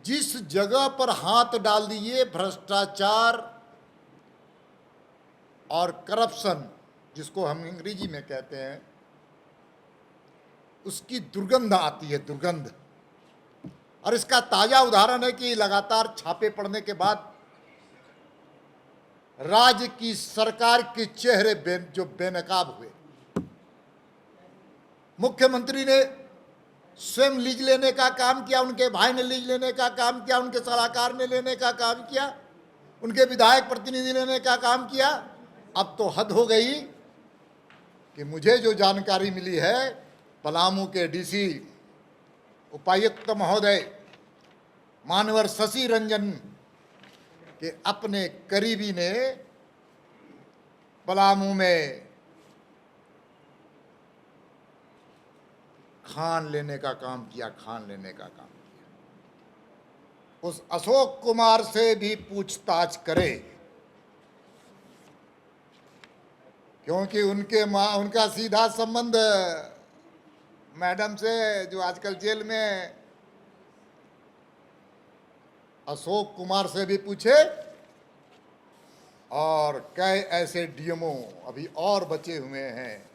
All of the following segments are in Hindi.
जिस जगह पर हाथ डाल दिए भ्रष्टाचार और करप्शन, जिसको हम अंग्रेजी में कहते हैं, उसकी दुर्गंध आती है, दुर्गंध। और इसका ताजा उदाहरण है कि लगातार छापे पड़ने के बाद राज्य की सरकार के चेहरे जो बेनकाब हुए। मुख्यमंत्री ने स्वयं लीज लेने का काम किया, उनके भाई ने लीज लेने का काम किया, उनके सलाहकार ने लेने का काम किया, उनके विधायक प्रतिनिधि लेने का काम किया। अब तो हद हो गई कि मुझे जो जानकारी मिली है, पलामू के डीसी उपायुक्त महोदय मानवर शशि रंजन के अपने करीबी ने पलामू में खान लेने का काम किया, खान लेने का काम किया। उस अशोक कुमार से भी पूछताछ करे, क्योंकि उनका सीधा संबंध मैडम से, जो आजकल जेल में, अशोक कुमार से भी पूछे। और कई ऐसे डीएमओ अभी और बचे हुए हैं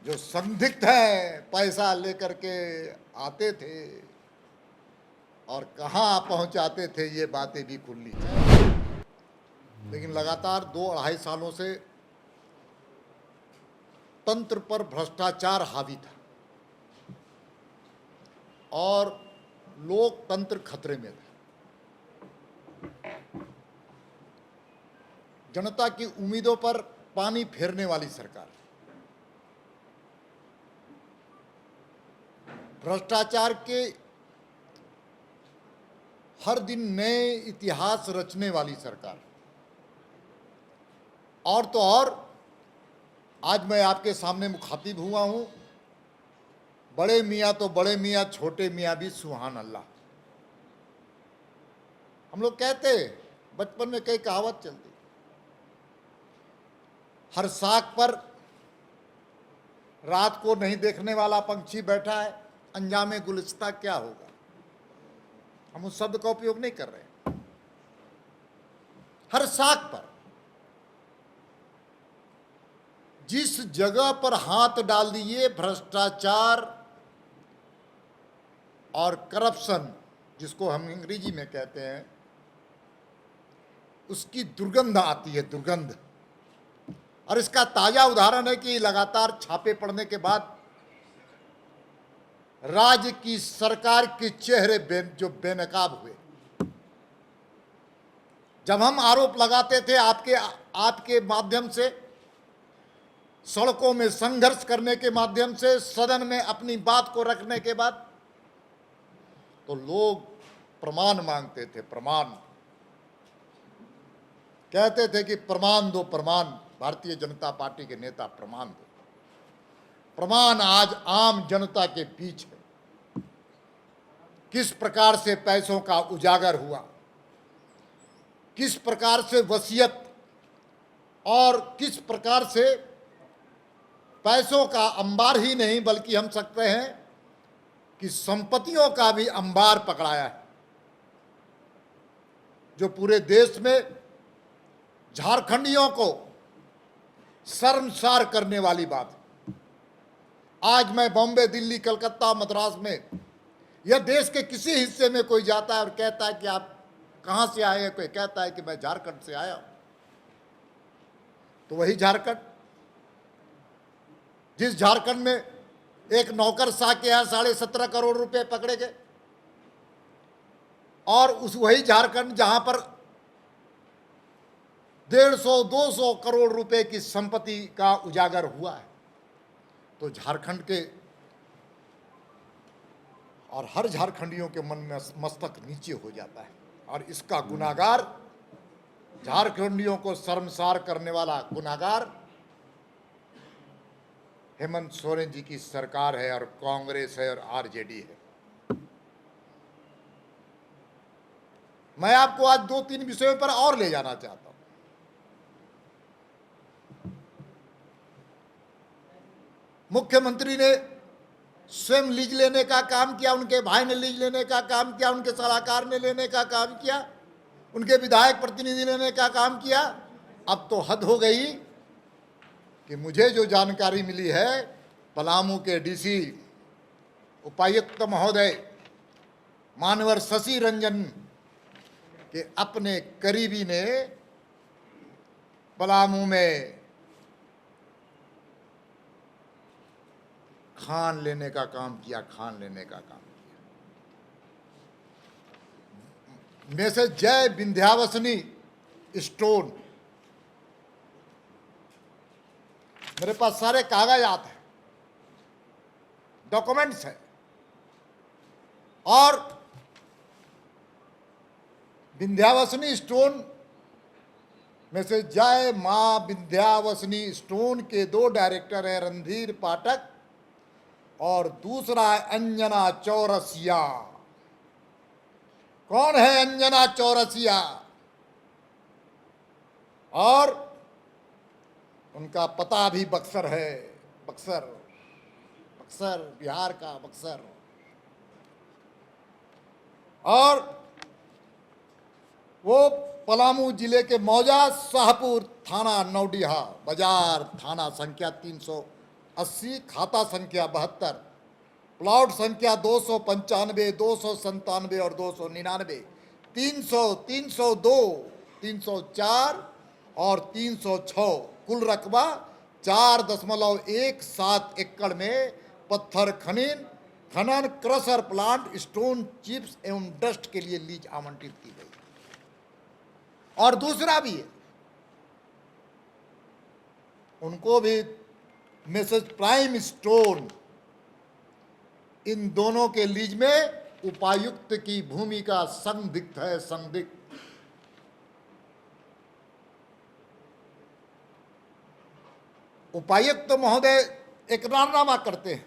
जो संदिग्ध हैं, पैसा लेकर के आते थे और कहाँ पहुंचाते थे, ये बातें भी खुली। लेकिन लगातार 2-2.5 सालों से तंत्र पर भ्रष्टाचार हावी था और लोकतंत्र खतरे में था। जनता की उम्मीदों पर पानी फेरने वाली सरकार, भ्रष्टाचार के हर दिन नए इतिहास रचने वाली सरकार। और तो और आज मैं आपके सामने मुखातिब हुआ हूं, बड़े मियाँ तो बड़े मियाँ, छोटे मियाँ भी सुभान अल्लाह। हम लोग कहते, बचपन में कई कहावत चलती, हर साख पर रात को नहीं देखने वाला पंछी बैठा है, अंजामे गुलिस्ता क्या होगा। हम उस शब्द का उपयोग नहीं कर रहे। हर साख पर, जिस जगह पर हाथ डाल दिए भ्रष्टाचार और करप्शन, जिसको हम अंग्रेजी में कहते हैं, उसकी दुर्गंध आती है, दुर्गंध। और इसका ताजा उदाहरण है कि लगातार छापे पड़ने के बाद राज्य की सरकार के चेहरे जो बेनकाब हुए। जब हम आरोप लगाते थे आपके माध्यम से, सड़कों में संघर्ष करने के माध्यम से, सदन में अपनी बात को रखने के बाद, तो लोग प्रमाण मांगते थे, प्रमाण। कहते थे कि प्रमाण दो, प्रमाण। भारतीय जनता पार्टी के नेता, प्रमाण दो। प्रमाण आज आम जनता के बीच है। किस प्रकार से पैसों का उजागर हुआ, किस प्रकार से वसीयत और किस प्रकार से पैसों का अंबार ही नहीं, बल्कि हम सकते हैं कि संपत्तियों का भी अंबार पकड़ाया है, जो पूरे देश में झारखंडियों को शर्मसार करने वाली बात है। आज मैं बॉम्बे, दिल्ली, कलकत्ता, मद्रास में या देश के किसी हिस्से में कोई जाता है और कहता है कि आप कहाँ से आए हैं, कोई कहता है कि मैं झारखंड से आया हूं, तो वही झारखंड, जिस झारखंड में एक नौकरशाह के यहाँ 17.5 करोड़ रुपए पकड़े गए, और उस वही झारखंड जहां पर 150-200 करोड़ रुपए की संपत्ति का उजागर हुआ है। तो झारखंड के और हर झारखंडियों के मन में मस्तक नीचे हो जाता है। और इसका गुनाहगार, झारखंडियों को शर्मसार करने वाला गुनाहगार हेमंत सोरेन जी की सरकार है और कांग्रेस है और आरजेडी है। मैं आपको आज 2-3 विषयों पर और ले जाना चाहता हूं। मुख्यमंत्री ने स्वयं लीज लेने का काम किया, उनके भाई ने लीज लेने का काम किया, उनके सलाहकार ने लेने का काम किया, उनके विधायक प्रतिनिधि लेने का काम किया। अब तो हद हो गई कि मुझे जो जानकारी मिली है, पलामू के डीसी उपायुक्त महोदय मानवर शशि रंजन के अपने करीबी ने पलामू में खान लेने का काम किया, खान लेने का काम किया। मिसेस जय विंध्यावासिनी स्टोन, मेरे पास सारे कागजात हैं, डॉक्यूमेंट्स हैं, और विंध्यावासिनी स्टोन में से जय मां विंध्यावासिनी स्टोन के 2 डायरेक्टर हैं, रणधीर पाठक और दूसरा है अंजना चौरसिया। कौन है अंजना चौरसिया? और उनका पता भी बक्सर है, बक्सर, बक्सर बिहार का बक्सर। और वो पलामू जिले के मौजा शाहपुर थाना नौडीहा बाजार, थाना संख्या 380, खाता संख्या 72, प्लॉट संख्या 295, 297 और 299, 300, 302, 304 और 306, कुल रकबा 4.17 एकड़ में पत्थर खनन, क्रशर प्लांट, स्टोन चिप्स एवं डस्ट के लिए लीज आवंटित की गई। और दूसरा भी है, उनको भी मिसेस प्राइम स्टोन, इन दोनों के लीज में उपायुक्त की भूमिका संदिग्ध है, संदिग्ध। उपायुक्त महोदय इकरारनामा करते हैं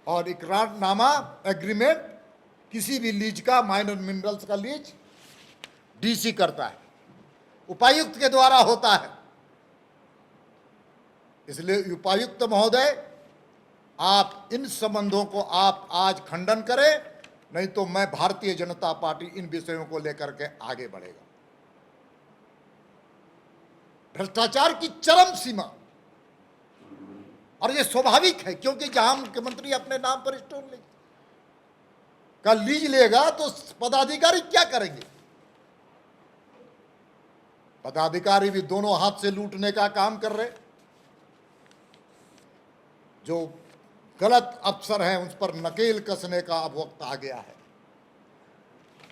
और इकरारनामा एग्रीमेंट किसी भी लीज का, माइनर मिनरल्स का लीज डीसी करता है, उपायुक्त के द्वारा होता है। इसलिए उपायुक्त महोदय, आप इन संबंधों को आप आज खंडन करें, नहीं तो मैं भारतीय जनता पार्टी इन विषयों को लेकर के आगे बढ़ेगा। भ्रष्टाचार की चरम सीमा, और ये स्वाभाविक है, क्योंकि जहां मुख्यमंत्री अपने नाम पर स्टोन का लीज लेगा तो पदाधिकारी क्या करेंगे? पदाधिकारी भी दोनों हाथ से लूटने का काम कर रहे। जो गलत अफसर हैं उस पर नकेल कसने का अब वक्त आ गया है।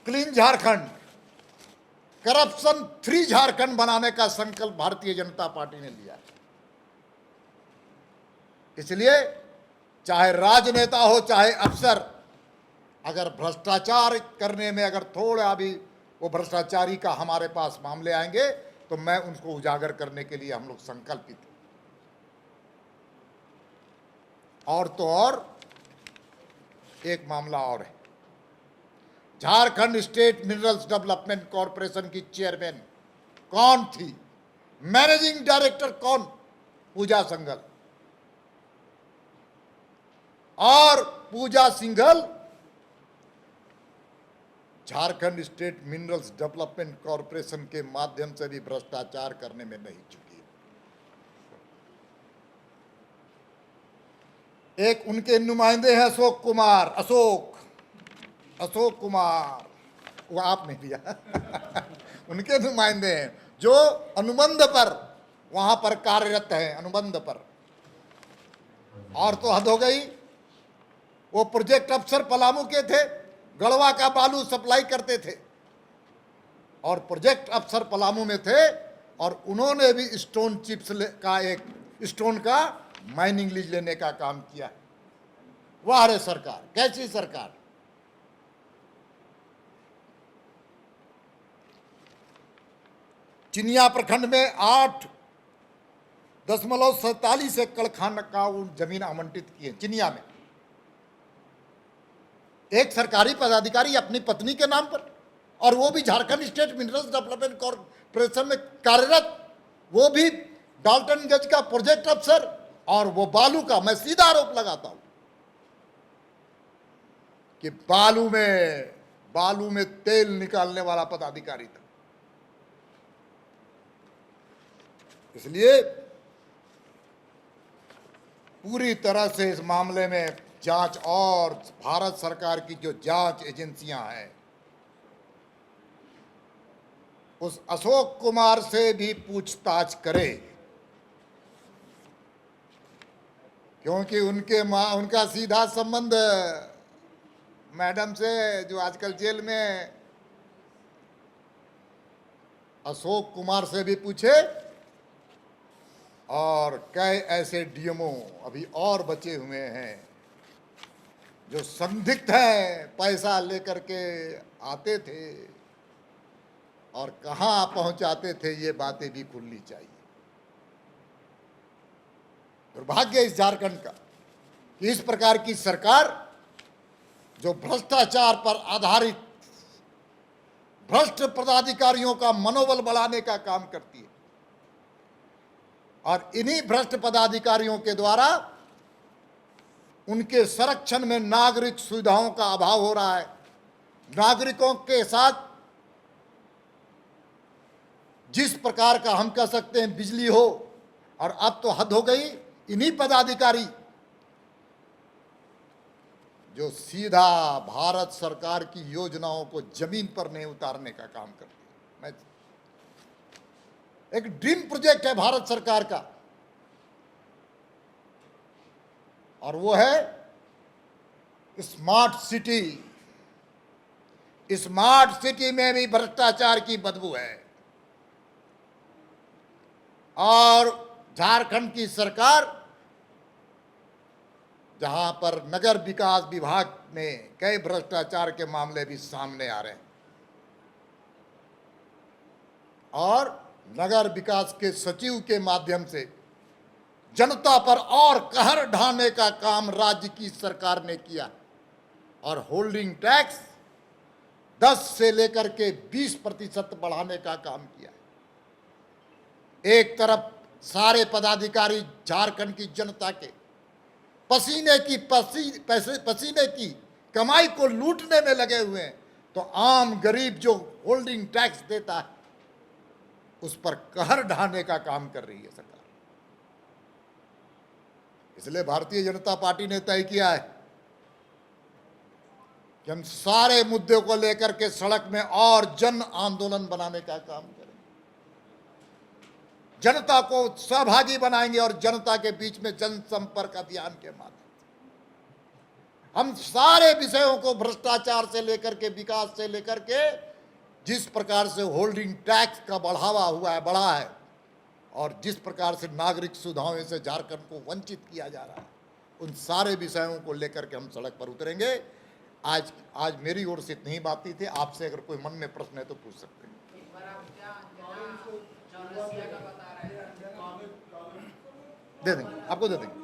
Clean Jharkhand, corruption free Jharkhand बनाने का संकल्प भारतीय जनता पार्टी ने लिया है। इसलिए चाहे राजनेता हो चाहे अफसर, अगर भ्रष्टाचार करने में अगर थोड़ा भी वो भ्रष्टाचारी का हमारे पास मामले आएंगे तो मैं उनको उजागर करने के लिए हम लोग संकल्पित हैं। और तो और एक मामला और है, Jharkhand state minerals development corporation की चेयरमैन कौन थी, मैनेजिंग डायरेक्टर कौन? पूजा सिंघल। और Pooja Singhal Jharkhand state minerals development corporation के माध्यम से भी भ्रष्टाचार करने में नहीं चुकी। एक उनके नुमाइंदे हैं अशोक कुमार, अशोक कुमार, वो आपने दिया उनके नुमाइंदे हैं जो अनुबंध पर वहां पर कार्यरत हैं, अनुबंध पर। और तो हद हो गई, वो प्रोजेक्ट अफसर पलामू के थे, गढ़वा का बालू सप्लाई करते थे और प्रोजेक्ट अफसर पलामू में थे, और उन्होंने भी स्टोन चिप्स का एक स्टोन का माइनिंग लीज लेने का काम किया। वाह रे सरकार, कैसी सरकार! चिनिया प्रखंड में 8.47 एकड़ खान का जमीन आवंटित किए चिनिया में। एक सरकारी पदाधिकारी अपनी पत्नी के नाम पर, और वो भी Jharkhand state minerals development corporation में कार्यरत, वो भी डाल्टनगंज का प्रोजेक्ट अफसर, और वो बालू का मैं सीधा आरोप लगाता हूं कि बालू में तेल निकालने वाला पदाधिकारी था। इसलिए पूरी तरह से इस मामले में जांच, और भारत सरकार की जो जांच एजेंसियां हैं उस अशोक कुमार से भी पूछताछ करे, क्योंकि उनका सीधा संबंध मैडम से जो आजकल जेल में, अशोक कुमार से भी पूछे, और कई ऐसे डीएमओ अभी और बचे हुए हैं जो संदिग्ध हैं, पैसा लेकर के आते थे और कहां पहुंचाते थे, ये बातें भी खुलनी चाहिए। दुर्भाग्य इस झारखंड का कि इस प्रकार की सरकार जो भ्रष्टाचार पर आधारित भ्रष्ट पदाधिकारियों का मनोबल बढ़ाने का काम करती है, और इन्हीं भ्रष्ट पदाधिकारियों के द्वारा उनके संरक्षण में नागरिक सुविधाओं का अभाव हो रहा है। नागरिकों के साथ जिस प्रकार का हम कह सकते हैं बिजली हो, और अब तो हद हो गई, इन्हीं पदाधिकारी जो सीधा भारत सरकार की योजनाओं को जमीन पर नहीं उतारने का काम करते हैं। एक ड्रीम प्रोजेक्ट है भारत सरकार का, और वो है स्मार्ट सिटी। स्मार्ट सिटी में भी भ्रष्टाचार की बदबू है, और झारखंड की सरकार जहां पर नगर विकास विभाग में कई भ्रष्टाचार के मामले भी सामने आ रहे हैं, और नगर विकास के सचिव के माध्यम से जनता पर और कहर ढाने का काम राज्य की सरकार ने किया, और होल्डिंग टैक्स 10 से लेकर के 20% बढ़ाने का काम किया। एक तरफ सारे पदाधिकारी झारखंड की जनता के पसीने की कमाई को लूटने में लगे हुए हैं, तो आम गरीब जो होल्डिंग टैक्स देता है उस पर कहर ढाने का काम कर रही है सरकार। इसलिए भारतीय जनता पार्टी ने तय किया है कि हम सारे मुद्दों को लेकर के सड़क में और जन आंदोलन बनाने का काम करेंगे, जनता को सहभागी बनाएंगे, और जनता के बीच में जनसंपर्क अभियान के माध्यम से हम सारे विषयों को, भ्रष्टाचार से लेकर के विकास से लेकर के जिस प्रकार से होल्डिंग टैक्स का बढ़ा है, और जिस प्रकार से नागरिक सुविधाओं से झारखंड को वंचित किया जा रहा है, उन सारे विषयों को लेकर के हम सड़क पर उतरेंगे। आज मेरी ओर से इतनी ही बातें थी। आपसे अगर कोई मन में प्रश्न है तो पूछ सकते हैं। दे देंगे, आपको दे देंगे।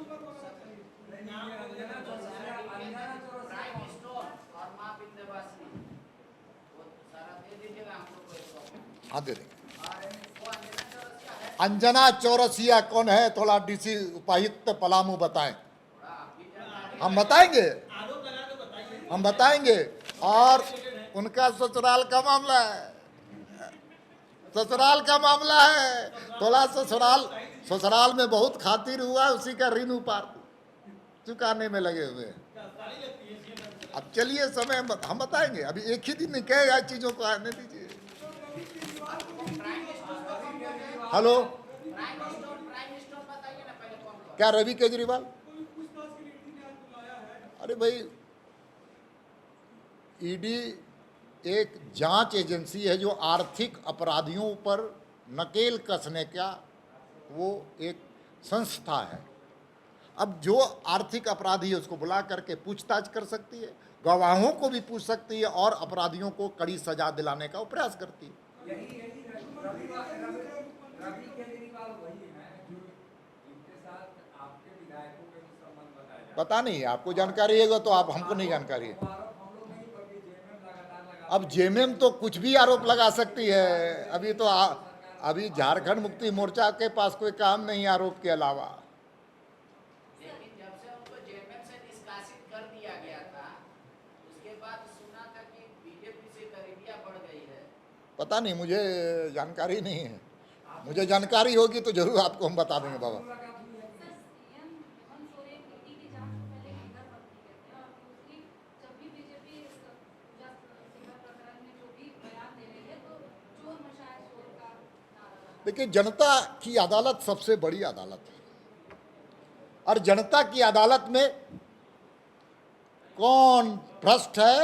हाँ, दे देंगे। अंजना चौरसिया कौन है? थोड़ा डीसी उपायुक्त पलामू बताएं। हम बताएंगे। और उनका ससुराल का मामला है, थोड़ा ससुराल में बहुत खातिर हुआ, उसी का ऋण उपार चुकाने में लगे हुए हैं। अब चलिए, समय हम बताएंगे, अभी एक ही दिन नहीं कहेगा, चीजों को आने दीजिए। हेलो, क्या रवि केजरीवाल? अरे भाई, ईडी एक जांच एजेंसी है जो आर्थिक अपराधियों पर नकेल कसने का वो एक संस्था है। अब जो आर्थिक अपराधी है उसको बुला करके पूछताछ कर सकती है, गवाहों को भी पूछ सकती है, और अपराधियों को कड़ी सजा दिलाने का वो प्रयास करती है। रवि केजरीवाल वही है जो इनके साथ आपके विधायकों के संबंध बताया जाता है। पता नहीं, आपको जानकारी है तो आप, हमको नहीं जानकारी है। अब जेएमएम तो कुछ भी आरोप लगा सकती है। अभी झारखंड मुक्ति मोर्चा के पास कोई काम नहीं आरोप के अलावा। पता नहीं, मुझे जानकारी नहीं है। मुझे जानकारी होगी तो जरूर आपको हम बता देंगे बाबा। देखिए, जनता की अदालत सबसे बड़ी अदालत है, और जनता की अदालत में कौन भ्रष्ट है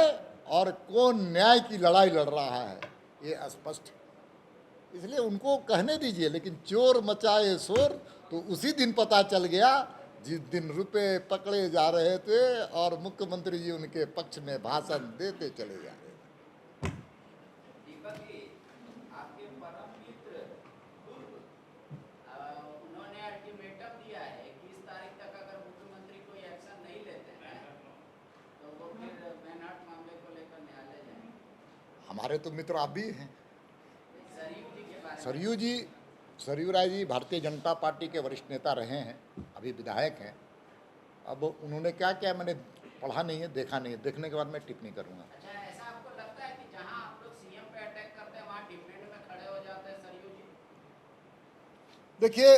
और कौन न्याय की लड़ाई लड़ रहा है ये स्पष्ट है। इसलिए उनको कहने दीजिए, लेकिन चोर मचाए शोर तो उसी दिन पता चल गया जिस दिन रुपए पकड़े जा रहे थे और मुख्यमंत्री जी उनके पक्ष में भाषण देते चले जा रहे थे। दीपक जी, आपके परम मित्र पूर्व उन्होंने अल्टीमेटम दिया है कि 21 तारीख तक अगर मुख्यमंत्री कोई एक्शन नहीं लेते हैं तो वो फिर मैनहाट मामले को लेकर न्यायालय जाएंगे। हमारे तो मित्र आप भी हैं। सरयू जी के बारे में, सरयू राय जी भारतीय जनता पार्टी के वरिष्ठ नेता रहे हैं, अभी विधायक हैं। अब उन्होंने क्या क्या मैंने पढ़ा नहीं है, देखा नहीं है, देखने के बाद मैं टिप्पणी करूंगा। अच्छा, ऐसा आपको लगता है कि जहां आप लोग सीएम पे अटैक करते हैं वहां डिफेंड में खड़े हो जाते हैं सरयू जी? देखिए,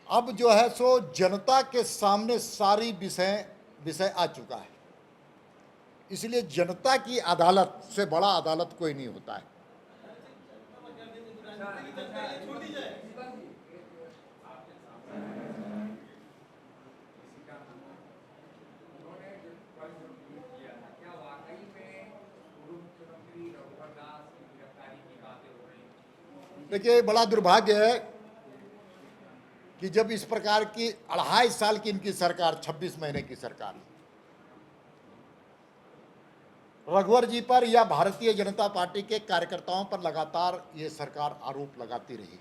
अब जो है सो जनता के सामने सारी विषय आ चुका है, इसलिए जनता की अदालत से बड़ा अदालत कोई नहीं होता है। देखिए, बड़ा दुर्भाग्य है कि जब इस प्रकार की 2.5 साल की इनकी सरकार, 26 महीने की सरकार, रघुवर जी पर या भारतीय जनता पार्टी के कार्यकर्ताओं पर लगातार ये सरकार आरोप लगाती रही,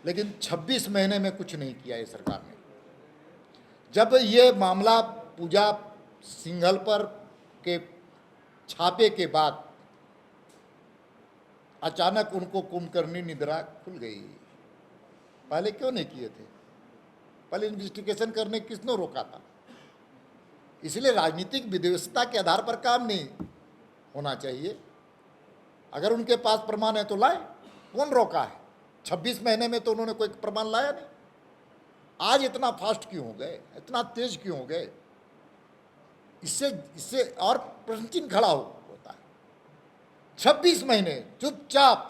लेकिन 26 महीने में कुछ नहीं किया ये सरकार ने। जब ये मामला पूजा सिंघल पर के छापे के बाद अचानक उनको कुंभकर्णी निद्रा खुल गई। पहले क्यों नहीं किए थे? पहले इन्वेस्टिगेशन करने किसने रोका था? इसलिए राजनीतिक विद्वेषता के आधार पर काम नहीं होना चाहिए। अगर उनके पास प्रमाण है तो लाए, कौन रोका है? 26 महीने में तो उन्होंने कोई प्रमाण लाया नहीं। आज इतना फास्ट क्यों हो गए, इतना तेज क्यों हो गए? इससे और प्रश्न चिन्ह खड़ा होता है। 26 महीने चुपचाप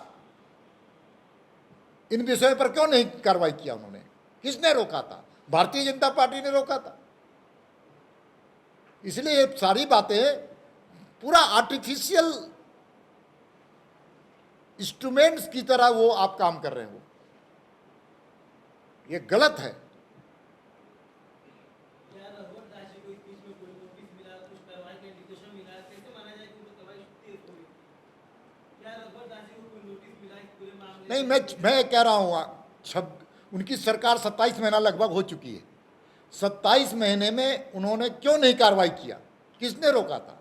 इन विषयों पर क्यों नहीं कार्रवाई किया उन्होंने? किसने रोका था? भारतीय जनता पार्टी ने रोका था। इसलिए ये सारी बातें पूरा आर्टिफिशियल इंस्ट्रूमेंट्स की तरह वो आप काम कर रहे हो, ये गलत है। नहीं, मैं कह रहा हूं उनकी सरकार 27 महीना लगभग हो चुकी है। 27 महीने में उन्होंने क्यों नहीं कार्रवाई किया? किसने रोका था?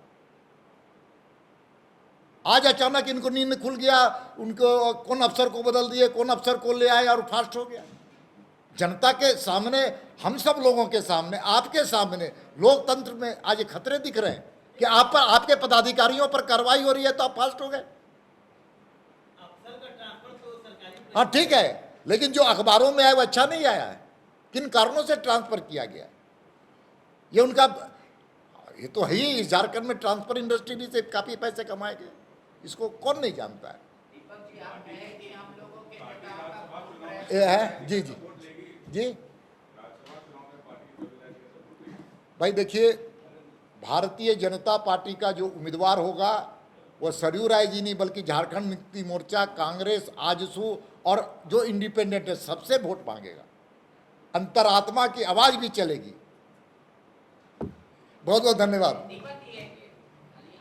आज अचानक इनको नींद खुल गया, उनको कौन अफसर को बदल दिए, कौन अफसर को ले आए और फास्ट हो गया। जनता के सामने, हम सब लोगों के सामने, आपके सामने, लोकतंत्र में आज खतरे दिख रहे हैं कि आप पर, आपके पदाधिकारियों पर कार्रवाई हो रही है तो आप फास्ट हो गए। हाँ ठीक है, लेकिन जो अखबारों में आया वो अच्छा नहीं आया है। किन कारणों से ट्रांसफर किया गया, ये उनका, ये तो है ही। झारखंड में ट्रांसफर इंडस्ट्री भी से काफी पैसे कमाए गए, इसको कौन नहीं जानता है? दीपक जी, आप कहें कि हम लोगों के नेताओं का ये है जी जी जी भाई, देखिए, भारतीय जनता पार्टी का जो उम्मीदवार होगा वो सरयू राय जी नहीं, बल्कि झारखंड मुक्ति मोर्चा, कांग्रेस, आजसू और जो इंडिपेंडेंट है सबसे वोट मांगेगा। अंतरात्मा की आवाज भी चलेगी। बहुत बहुत धन्यवाद। दीपक जी,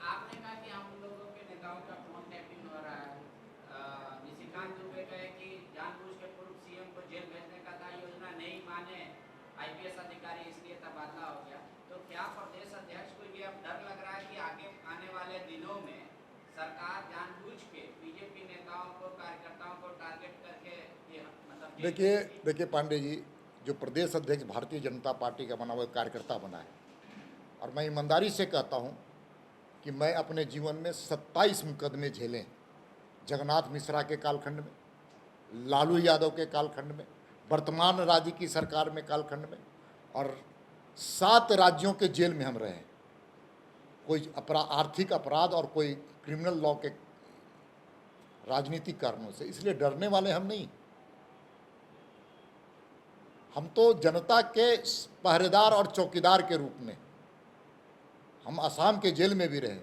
आपने कहा कि हम लोगों के नेताओं का फोन टैपिंग हो रहा है। निशिकांत दुबे कहे कि जानबूझ के पूर्व सीएम को जेल भेजने का था, योजना नहीं माने आईपीएस अधिकारी, इसलिए तबादला हो गया। तो क्या प्रदेश अध्यक्ष को ये अब डर लग रहा है कि आगे आने वाले दिनों में सरकार जानबूझ के बीजेपी नेताओं को, कार्यकर्ताओं को टारगेट करके ये मतलब? देखिए पांडे जी, जो प्रदेश अध्यक्ष भारतीय जनता पार्टी का बना हुआ कार्यकर्ता बना है, और मैं ईमानदारी से कहता हूं कि मैं अपने जीवन में 27 मुकदमे झेले, जगन्नाथ मिश्रा के कालखंड में, लालू यादव के कालखंड में, वर्तमान राज्य की सरकार में कालखंड में, और 7 राज्यों के जेल में हम रहे हैं। कोई आर्थिक अपराध और कोई क्रिमिनल लॉ के राजनीतिक कारणों से, इसलिए डरने वाले हम नहीं। हम तो जनता के पहरेदार और चौकीदार के रूप में, हम असम के जेल में भी रहे,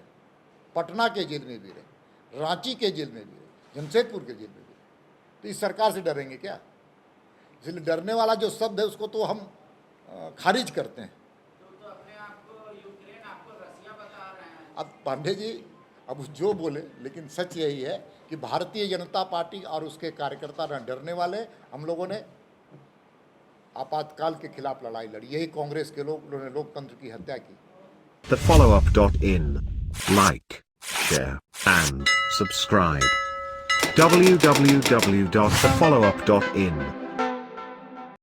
पटना के जेल में भी रहे, रांची के जेल में भी रहे, जमशेदपुर के जेल में भी रहे। तो इस सरकार से डरेंगे क्या? इसलिए डरने वाला जो शब्द है उसको तो हम खारिज करते हैं। तो अपने आप को यूक्रेन, आपको रसिया बता रहे हैं। अब पांडे जी अब जो बोले, लेकिन सच यही है कि भारतीय जनता पार्टी और उसके कार्यकर्ता न डरने वाले। हम लोगों ने आपातकाल के खिलाफ लड़ाई लड़ी, यही कांग्रेस के लोग उन्होंने लोकतंत्र की हत्या की। TheFollowUp.in. Like, share, and subscribe. www.thefollowup.in